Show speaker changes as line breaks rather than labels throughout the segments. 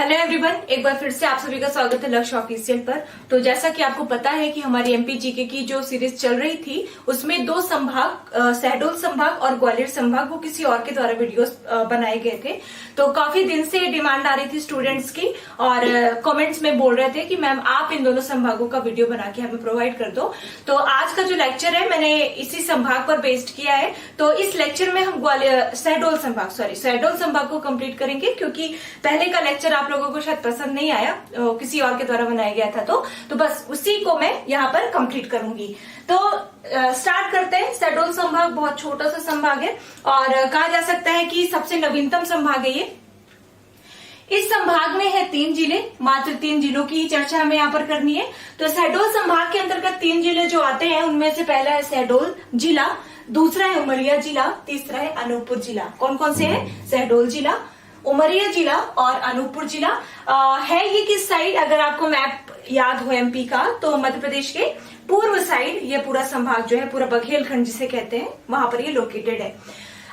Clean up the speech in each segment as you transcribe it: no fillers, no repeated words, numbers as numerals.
Hello everyone, एक बार फिर से आप सभी का स्वागत है लक्ष्य ऑफिशियल पर। तो जैसा कि आपको पता है कि हमारी एमपी जीके की जो सीरीज चल रही थी उसमें दो संभाग, शहडोल संभाग और ग्वालियर संभाग, वो किसी और के द्वारा वीडियोस बनाए गए थे। तो काफी दिन से डिमांड आ रही थी स्टूडेंट्स की और कमेंट्स में बोल रहे थे कि मैम आप इन दोनों संभागों का वीडियो बना के हमें प्रोवाइड कर दो। तो आज का जो लेक्चर है मैंने इसी संभाग पर बेस्ड किया है। तो इस लेक्चर में हम शहडोल संभाग को कंप्लीट करेंगे, क्योंकि पहले का लेक्चर आप लोगों को शायद पसंद नहीं आया, किसी और के द्वारा बनाया गया था। तो बस उसी को मैं यहाँ पर कंप्लीट करूंगी। तो स्टार्ट करते हैं। शहडोल संभाग बहुत छोटा सा संभाग है और कहा जा सकता है कि सबसे नवीनतम संभाग है ये। इस संभाग में है 3 जिले, मात्र 3 जिलों की चर्चा हमें यहाँ पर करनी है। तो शहडोल संभाग के अंतर्गत 3 जिले जो आते हैं उनमें से पहला है शहडोल जिला, दूसरा है उमरिया जिला, तीसरा है अनूपपुर जिला। कौन कौन से है? शहडोल जिला, उमरिया जिला और अनूपपुर जिला। है ये किस साइड? अगर आपको मैप याद हो एमपी का, तो मध्य प्रदेश के पूर्व साइड ये पूरा संभाग जो है, पूरा बघेलखंड जिसे कहते हैं, वहां पर ये लोकेटेड है।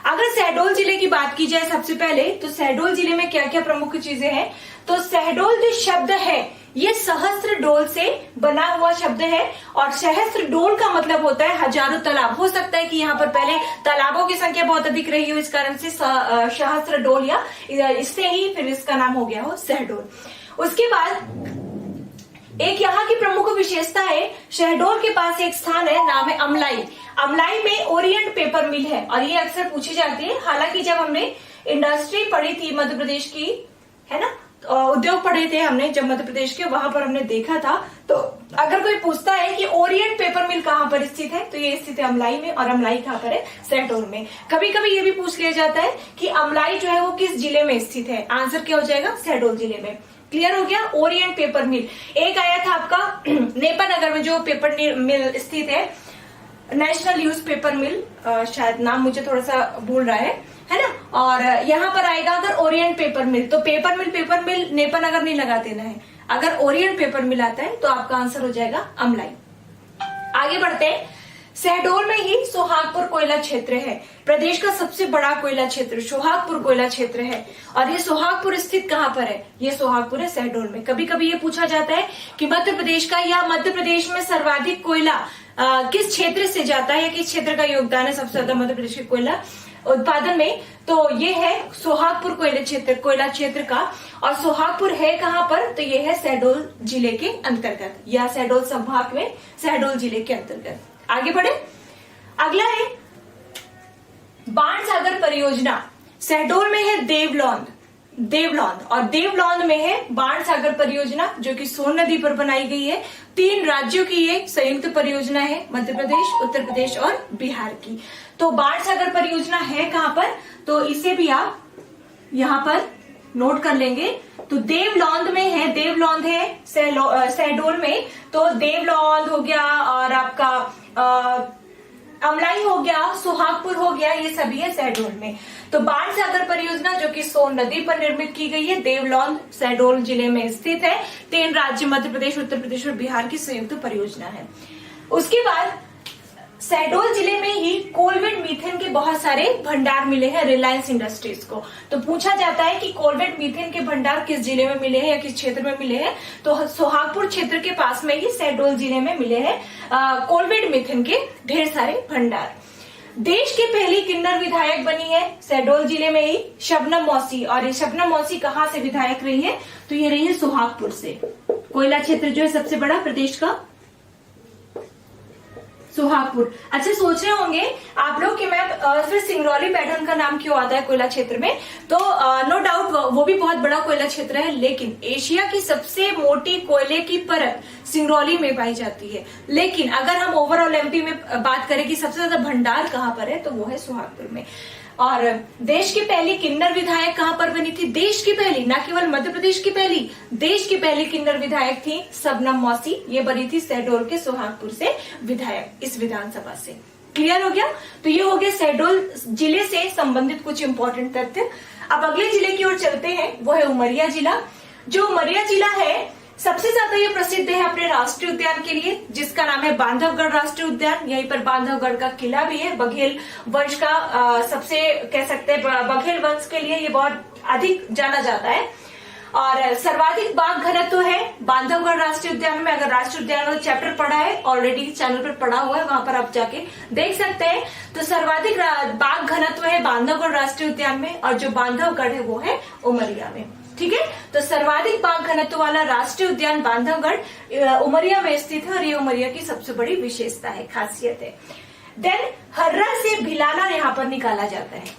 अगर शहडोल जिले की बात की जाए सबसे पहले, तो शहडोल जिले में क्या क्या प्रमुख चीजें हैं? तो शहडोल जो शब्द है ये सहस्त्र डोल से बना हुआ शब्द है और सहस्त्र डोल का मतलब होता है हजारों तालाब। हो सकता है कि यहाँ पर पहले तालाबों की संख्या बहुत अधिक रही हो, इस कारण से सहस्त्र डोल या इससे ही फिर इसका नाम हो गया हो शहडोल। उसके बाद एक यहाँ की प्रमुख विशेषता है, शहडोल के पास एक स्थान है, नाम है अमलाई। अमलाई में ओरिएंट पेपर मिल है और ये अक्सर पूछी जाती है। हालांकि जब हमने इंडस्ट्री पढ़ी थी मध्य प्रदेश की, है ना, उद्योग पढ़े थे हमने जब मध्य प्रदेश के, वहां पर हमने देखा था। तो अगर कोई पूछता है कि ओरिएंट पेपर मिल कहाँ पर स्थित है, तो ये स्थित है अमलाई में। और अमलाई कहाँ पर है? शहडोल में। कभी कभी ये भी पूछ लिया जाता है कि अमलाई जो है वो किस जिले में स्थित है। आंसर क्या हो जाएगा? शहडोल जिले में। क्लियर हो गया? ओरिएंट पेपर मिल। एक आया था आपका नेपा नगर में जो पेपर मिल स्थित है, नेशनल यूज पेपर मिल, शायद नाम मुझे थोड़ा सा भूल रहा है ना। और यहाँ पर आएगा अगर ओरिएंट पेपर मिल, तो पेपर मिल नेपा नगर नहीं लगा देना है। अगर ओरिएंट पेपर मिल आता है तो आपका आंसर हो जाएगा अमलाई। आगे बढ़ते हैं। शहडोल में ही सोहागपुर कोयला क्षेत्र है। प्रदेश का सबसे बड़ा कोयला क्षेत्र सोहागपुर कोयला क्षेत्र है। और ये सोहागपुर स्थित कहाँ पर है? ये सोहागपुर है शहडोल में। कभी कभी ये पूछा जाता है कि मध्य प्रदेश का या मध्य प्रदेश में सर्वाधिक कोयला किस क्षेत्र से जाता है या किस क्षेत्र का योगदान है सबसे ज्यादा मध्य प्रदेश के कोयला उत्पादन में, तो ये है सोहागपुर कोयला क्षेत्र का। और सोहागपुर है कहाँ पर? तो ये है शहडोल जिले के अंतर्गत या शहडोल संभाग में शहडोल जिले के अंतर्गत। आगे बढ़े। अगला है बाणसागर परियोजना। शहडोल में है देवलौंद और देवलौंद में है बाणसागर परियोजना, जो कि सोन नदी पर बनाई गई है। 3 राज्यों की ये संयुक्त परियोजना है, मध्य प्रदेश, उत्तर प्रदेश और बिहार की। तो बाणसागर परियोजना है कहाँ पर? तो इसे भी आप यहाँ पर नोट कर लेंगे। तो देवलौंद में है, देवलौंद है शहडोल में। तो देवलौंद हो गया और आपका अमलाई हो गया, सोहागपुर हो गया, ये सभी है शहडोल में। तो बाणसागर परियोजना जो कि सोन नदी पर निर्मित की गई है, देवलौंद शहडोल जिले में स्थित है। 3 राज्य मध्य प्रदेश, उत्तर प्रदेश और बिहार की संयुक्त परियोजना है। उसके बाद शहडोल जिले में ही कोलवेट मीथेन के बहुत सारे भंडार मिले हैं रिलायंस इंडस्ट्रीज को। तो पूछा जाता है कि कोलवेट मीथेन के भंडार किस जिले में मिले हैं या किस क्षेत्र में मिले हैं, तो सोहागपुर क्षेत्र के पास में ही शहडोल जिले में मिले हैं कोलवेट मीथेन के ढेर सारे भंडार। देश की पहली किन्नर विधायक बनी है शहडोल जिले में ही शबनम मौसी। और ये शबनम मौसी कहाँ से विधायक रही है? तो ये रही है सोहागपुर से। कोयला क्षेत्र जो है सबसे बड़ा प्रदेश का सोहागपुर। अच्छा, सोच रहे होंगे आप लोग कि मैम फिर सिंगरौली पैटर्न का नाम क्यों आता है कोयला क्षेत्र में? तो नो डाउट वो भी बहुत बड़ा कोयला क्षेत्र है, लेकिन एशिया की सबसे मोटी कोयले की परत सिंगरौली में पाई जाती है। लेकिन अगर हम ओवरऑल एमपी में बात करें कि सबसे ज्यादा भंडार कहाँ पर है, तो वो है सोहागपुर में। और देश की पहली किन्नर विधायक कहाँ पर बनी थी? देश की पहली, न केवल मध्य प्रदेश की पहली, देश की पहली किन्नर विधायक थी शबनम मौसी। ये बनी थी शहडोल के सोहागपुर से विधायक इस विधानसभा से। क्लियर हो गया? तो ये हो गया शहडोल जिले से संबंधित कुछ इंपॉर्टेंट तथ्य। अब अगले जिले की ओर चलते हैं, वो है उमरिया जिला। जो उमरिया जिला है सबसे ज्यादा ये प्रसिद्ध है अपने राष्ट्रीय उद्यान के लिए, जिसका नाम है बांधवगढ़ राष्ट्रीय उद्यान। यहीं पर बांधवगढ़ का किला भी है। बघेल वंश का सबसे कह सकते हैं, बघेल वंश के लिए ये बहुत अधिक जाना जाता है। और सर्वाधिक बाघ घनत्व है बांधवगढ़ राष्ट्रीय उद्यान में। अगर राष्ट्रीय उद्यान वाला चैप्टर पढ़ा है ऑलरेडी चैनल पर पढ़ा हुआ है, वहां पर आप जाके देख सकते हैं। तो सर्वाधिक बाघ घनत्व है बांधवगढ़ राष्ट्रीय उद्यान में, और जो बांधवगढ़ है वो है उमरिया में। ठीक है, तो सर्वाधिक बाघ घनत्व वाला राष्ट्रीय उद्यान बांधवगढ़ उमरिया में स्थित है, और ये उमरिया की सबसे बड़ी विशेषता है, खासियत है। देन हर्रा से भिलाला यहाँ पर निकाला जाता है।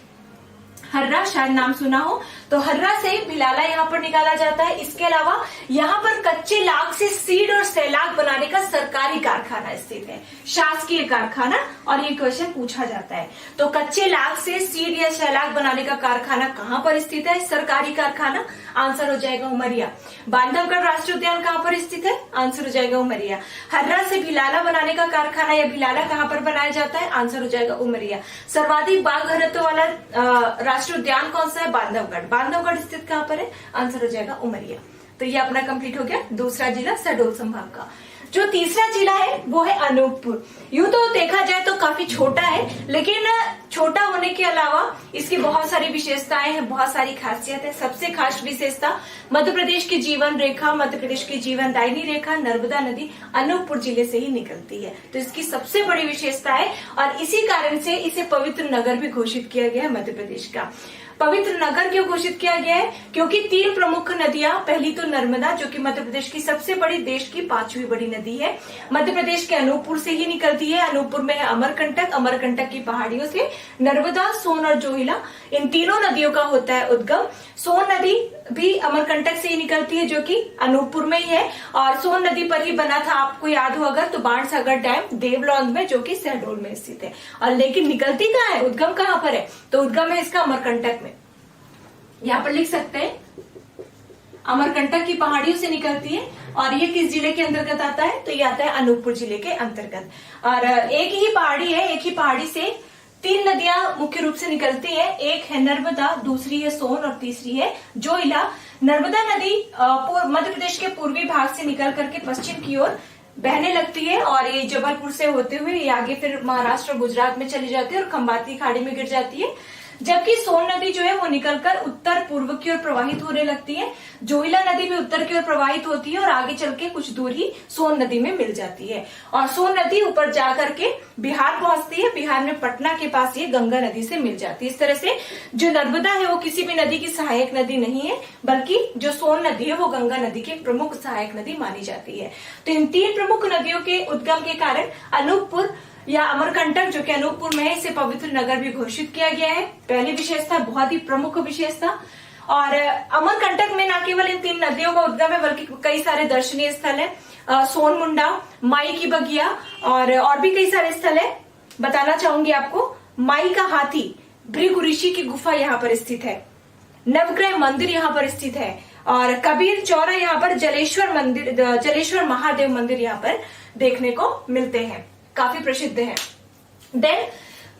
हर्रा शायद नाम सुना हो, तो हर्रा से भिलाला यहाँ पर निकाला जाता है। इसके अलावा यहाँ पर कच्चे लाख से सीड और सैलाग बनाने का सरकारी कारखाना स्थित है, शासकीय कारखाना, और ये क्वेश्चन पूछा जाता है। तो कच्चे लाख से सीड या सैलाग बनाने का कारखाना कहाँ पर स्थित है? सरकारी कारखाना, आंसर हो जाएगा उमरिया। बांधवगढ़ राष्ट्रीय उद्यान कहाँ पर स्थित है? आंसर हो जाएगा उमरिया। हर्रा से भिलाला बनाने का कारखाना या भिलाला कहाँ पर बनाया जाता है? आंसर हो जाएगा उमरिया। सर्वाधिक बाघ घनत्व वाला राष्ट्रीय उद्यान कौन सा है? बांधवगढ़। बांधवगढ़ स्थित कहाँ पर है? आंसर हो जाएगा उमरिया। तो ये अपना कंप्लीट हो गया दूसरा जिला शहडोल संभाग का। जो तीसरा जिला है वो है अनूपपुर। यूं तो देखा जाए तो काफी छोटा है, लेकिन छोटा होने के अलावा इसकी बहुत सारी विशेषताएं हैं, बहुत सारी खासियत है। सबसे खास विशेषता मध्य प्रदेश की जीवन रेखा, मध्य प्रदेश की जीवन दायिनी रेखा नर्मदा नदी अनूपपुर जिले से ही निकलती है, तो इसकी सबसे बड़ी विशेषता है। और इसी कारण से इसे पवित्र नगर भी घोषित किया गया है मध्य प्रदेश का। पवित्र नगर क्यों घोषित किया गया है? क्योंकि 3 प्रमुख नदियां, पहली तो नर्मदा जो कि मध्य प्रदेश की सबसे बड़ी, देश की 5वीं बड़ी नदी है, मध्य प्रदेश के अनूपपुर से ही निकलती है। अनूपपुर में है अमरकंटक, अमरकंटक की पहाड़ियों से नर्मदा, सोन और जोहिला, इन तीनों नदियों का होता है उद्गम। सोन नदी भी अमरकंटक से ही निकलती है जो कि अनूपपुर में ही है, और सोन नदी पर ही बना था, आपको याद हो अगर तो, बाणसागर डैम देवलौंद में जो कि शहडोल में स्थित है। और लेकिन निकलती कहाँ है? उद्गम कहाँ पर है? तो उद्गम है इसका अमरकंटक में। यहाँ पर लिख सकते हैं अमरकंटक की पहाड़ियों से निकलती है। और ये किस जिले के अंतर्गत आता है? तो ये आता है अनूपपुर जिले के अंतर्गत। और एक ही पहाड़ी है, एक ही पहाड़ी से 3 नदियां मुख्य रूप से निकलती है। एक है नर्मदा, दूसरी है सोन और तीसरी है जोइला। नर्मदा नदी मध्य प्रदेश के पूर्वी भाग से निकल करके पश्चिम की ओर बहने लगती है, और ये जबलपुर से होते हुए ये आगे फिर महाराष्ट्र गुजरात में चली जाती है और खंबाती खाड़ी में गिर जाती है। जबकि सोन नदी जो है वो निकलकर उत्तर पूर्व की ओर प्रवाहित होने लगती है। जोइला नदी भी उत्तर की ओर प्रवाहित होती है और आगे चल के कुछ दूर ही सोन नदी में मिल जाती है। और सोन नदी ऊपर जाकर के बिहार पहुंचती है, बिहार में पटना के पास ये गंगा नदी से मिल जाती है। इस तरह से जो नर्मदा है वो किसी भी नदी की सहायक नदी नहीं है, बल्कि जो सोन नदी है वो गंगा नदी की प्रमुख सहायक नदी मानी जाती है। तो इन 3 प्रमुख नदियों के उद्गम के कारण अनूपपुर या अमरकंटक जो कि अनूपपुर में है, इसे पवित्र नगर भी घोषित किया गया है। पहली विशेषता, बहुत ही प्रमुख विशेषता। और अमरकंटक में न केवल इन 3 नदियों का उद्गम है, बल्कि कई सारे दर्शनीय स्थल है, सोन मुंडा, माई की बगिया और भी कई सारे स्थल है। बताना चाहूंगी आपको, माई का हाथी, भृगु ऋषि की गुफा यहाँ पर स्थित है, नवग्रह मंदिर यहाँ पर स्थित है, और कबीर चौरा यहाँ पर जलेश्वर मंदिर, जलेश्वर महादेव मंदिर यहाँ पर देखने को मिलते हैं, काफी प्रसिद्ध है। देन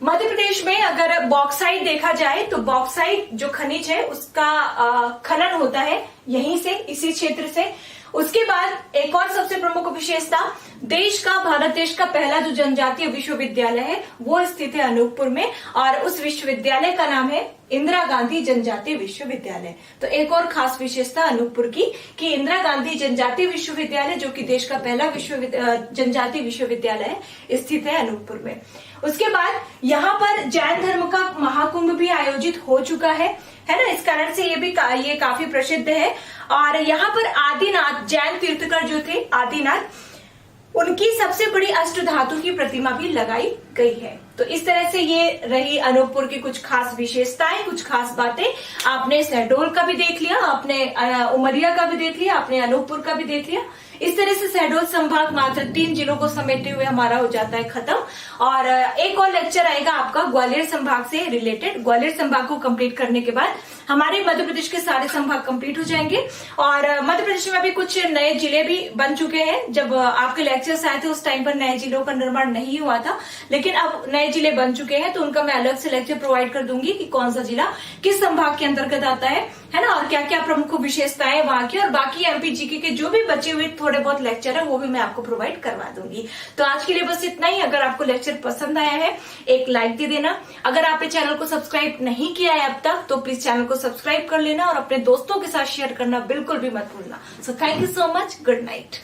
मध्य प्रदेश में अगर बॉक्साइट देखा जाए तो बॉक्साइट जो खनिज है उसका खनन होता है यहीं से, इसी क्षेत्र से। उसके बाद एक और सबसे प्रमुख विशेषता, देश का, भारत देश का पहला जो जनजातीय विश्वविद्यालय है वो स्थित है अनूपपुर में, और उस विश्वविद्यालय का नाम है इंदिरा गांधी जनजातीय विश्वविद्यालय। तो एक और खास विशेषता अनूपपुर की कि इंदिरा गांधी जनजातीय विश्वविद्यालय जो कि देश का पहला जनजातीय विश्वविद्यालय है, स्थित है अनूपपुर में। उसके बाद यहाँ पर जैन धर्म का महाकुंभ भी आयोजित हो चुका है ना, इस कारण से ये काफी प्रसिद्ध है। और यहाँ पर आदिनाथ, जैन तीर्थकर जो थे आदिनाथ, उनकी सबसे बड़ी अष्टधातु की प्रतिमा भी लगाई गई है। तो इस तरह से ये रही अनूपपुर की कुछ खास विशेषताएं, कुछ खास बातें। आपने शहडोल का भी देख लिया, आपने उमरिया का भी देख लिया, आपने अनूपपुर का भी देख लिया। इस तरह से शहडोल संभाग मात्र 3 जिलों को समेटे हुए हमारा हो जाता है खत्म। और एक और लेक्चर आएगा आपका ग्वालियर संभाग से रिलेटेड। ग्वालियर संभाग को कंप्लीट करने के बाद हमारे मध्य प्रदेश के सारे संभाग कंप्लीट हो जाएंगे। और मध्य प्रदेश में अभी कुछ नए जिले भी बन चुके हैं। जब आपके लेक्चर्स आए थे उस टाइम पर नए जिलों का निर्माण नहीं हुआ था, लेकिन अब नए जिले बन चुके हैं, तो उनका मैं अलग से लेक्चर प्रोवाइड कर दूंगी कि कौन सा जिला किस संभाग के अंतर्गत आता है ना, और क्या क्या प्रमुख विशेषताएं वहां की। और बाकी एमपी जीके के जो भी बचे हुए थोड़े बहुत लेक्चर है वो भी मैं आपको प्रोवाइड करवा दूंगी। तो आज के लिए बस इतना ही। अगर आपको लेक्चर पसंद आया है एक लाइक दे देना। अगर आपने चैनल को सब्सक्राइब नहीं किया है अब तक तो प्लीज चैनल को सब्सक्राइब कर लेना और अपने दोस्तों के साथ शेयर करना बिल्कुल भी मत भूलना। So thank you so much, good night.